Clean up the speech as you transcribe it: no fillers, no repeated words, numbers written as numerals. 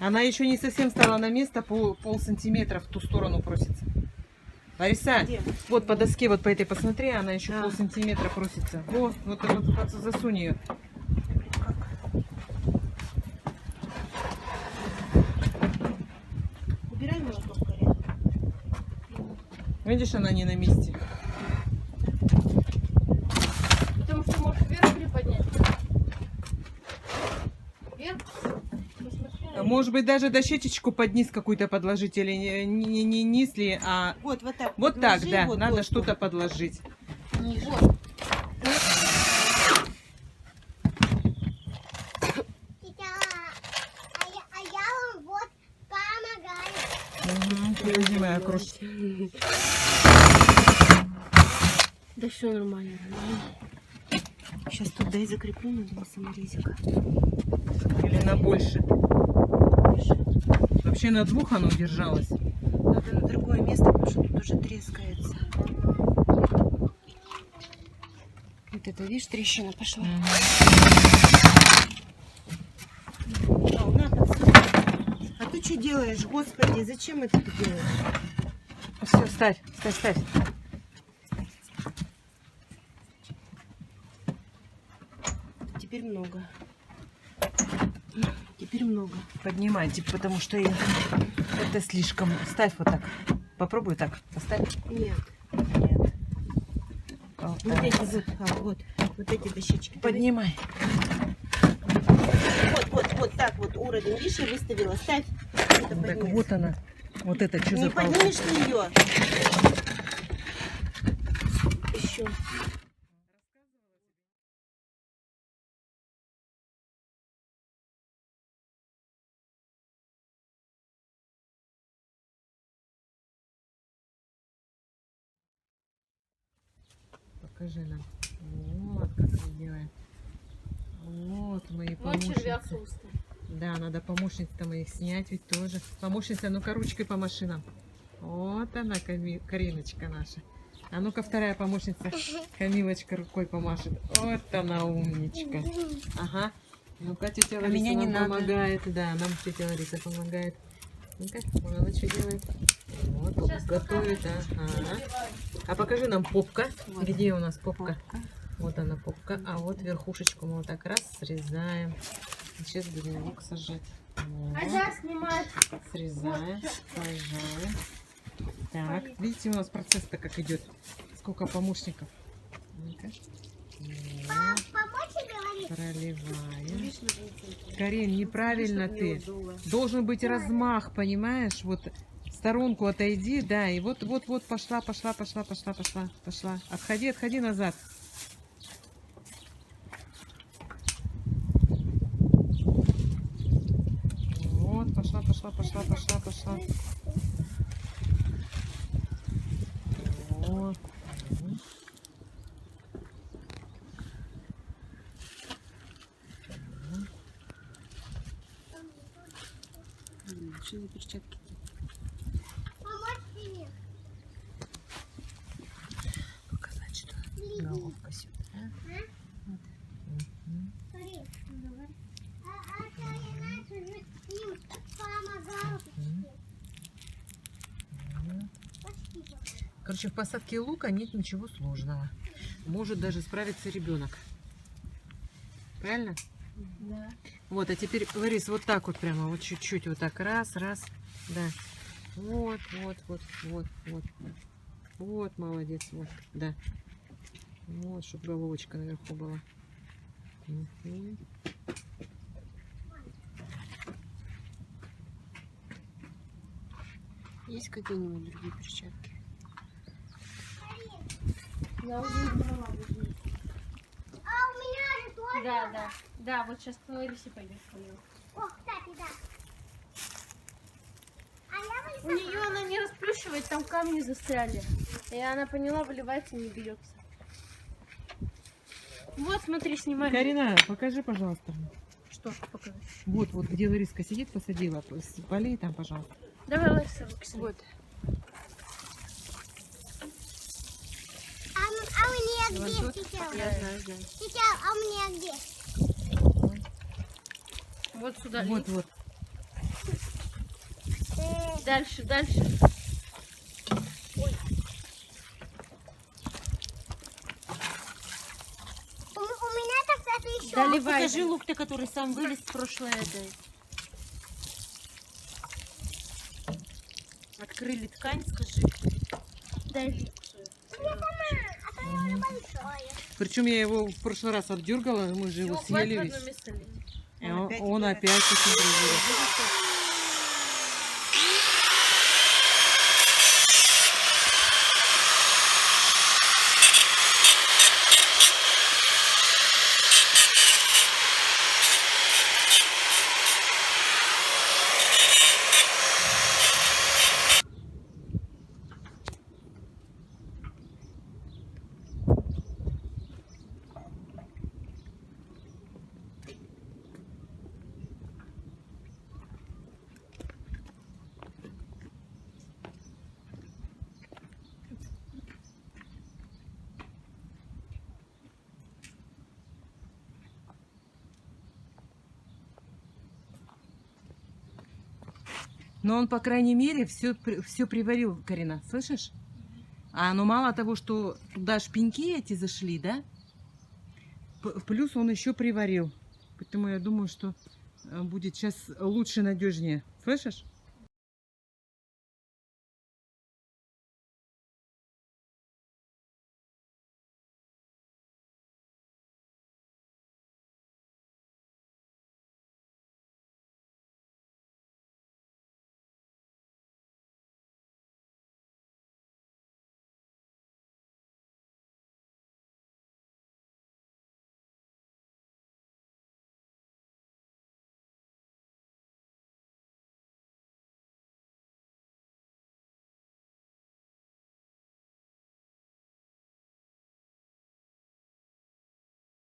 Она еще не совсем стала на место, пол сантиметра в ту сторону просится. Лариса, Где? вот по доске, вот по этой посмотри, она еще пол сантиметра просится. Вот засунь ее. Убирай молоток, Карин. Видишь, она не на месте. Потому что можешь вверх приподнять. Вверх? Может быть, даже дощечечку под низ какую-то подложить, или не низ ли, а Вот так. вот так, подложи, да, вот надо доску. что-то подложить. Ниже. А я вам вот помогаю. Подожди, моя крошка. Да все нормально. Сейчас тут дай закреплю на саморезика. Или на больше. Вообще на 2 оно держалось. Надо на другое место, потому что тут уже трескается. Вот это, видишь, трещина пошла. На, пацан. А ты что делаешь, господи, зачем это ты делаешь? Все, ставь. Теперь много. Теперь много. Поднимайте, потому что это слишком. Ставь вот так. Попробуй так. Поставь. Нет. Нет. Вот Вот так. эти вот эти дощечки. Поднимай. Вот так вот уровень. Видишь, я выставила. Ставь. Это Так поднимешь. вот она. Вот это что Не за палка? поднимешь ты ее. Еще. Покажи нам. Вот как мы делаем. Вот мои Вот червяк помощницы. толстый. Да, надо помощниц-то моих снять ведь тоже. Помощница, ну-ка ручкой по машинам. Вот она, Кариночка наша. А ну-ка вторая помощница. Камилочка рукой помашет. Вот она умничка. Ага. Ну-ка тетя Лариса меня не нам надо. помогает. Да, нам тетя Лариса помогает. Ну-ка, вон она что делает. Вот, готовит. Ага. А покажи нам попка. Вот. Где у нас попка? Вот она попка. А вот верхушечку мы вот так раз срезаем. Сейчас будем лук сажать. Вот. А я снимаю. Срезаем, сажаем. Так, видите, у нас процесс-то как идет. Сколько помощников. Ну-ка. Вот, Помочь говорить? проливаем. Карин, неправильно ты. Должен быть размах, понимаешь? Вот в сторонку отойди, да, и вот пошла. Отходи назад. Вот, пошла. Вот. Что за перчатки? Помочь тебе? Показать, что Головка сюда. Смотри. А Карина уже им помогала. Спасибо. Короче, в посадке лука нет ничего сложного. Может даже справиться ребенок. Правильно? Да. Вот, а теперь, Ларис, вот так вот прямо, вот чуть-чуть, вот так, раз, да. Вот. Вот, молодец, вот, да. Вот, чтобы головочка наверху была. Мгм. Есть какие-нибудь другие перчатки? Я уже не брала. А у меня же тоже. Да, вот сейчас к Ларисе пойдешь по нему. О, кстати, да. А я У нее она не расплющивает, там камни застряли. И она поняла, выливается, не бьется. Вот, смотри, снимай. Карина, покажи, пожалуйста. Что показать? Вот, где Лариска сидит, посадила. Полей там, пожалуйста. Давай, Лариса, Вот. А у меня Вот где тут. сейчас? Я знаю. Сейчас, а у меня где? Вот сюда. Вот. Дальше, дальше. У меня так еще. Доливай. Покажи лук-то, который сам вылез в прошлое. Открыли ткань, скажи. Дай лук. Большое. Причем я его в прошлый раз отдергала, мы же его Всё, хватит съели в весь. одно место лезть. И Он он опять опять очень привел. Но он, по крайней мере, все приварил, Карина, слышишь? Но мало того, что туда шпеньки эти зашли, да? Плюс он еще приварил. Поэтому я думаю, что будет сейчас лучше, надежнее. Слышишь?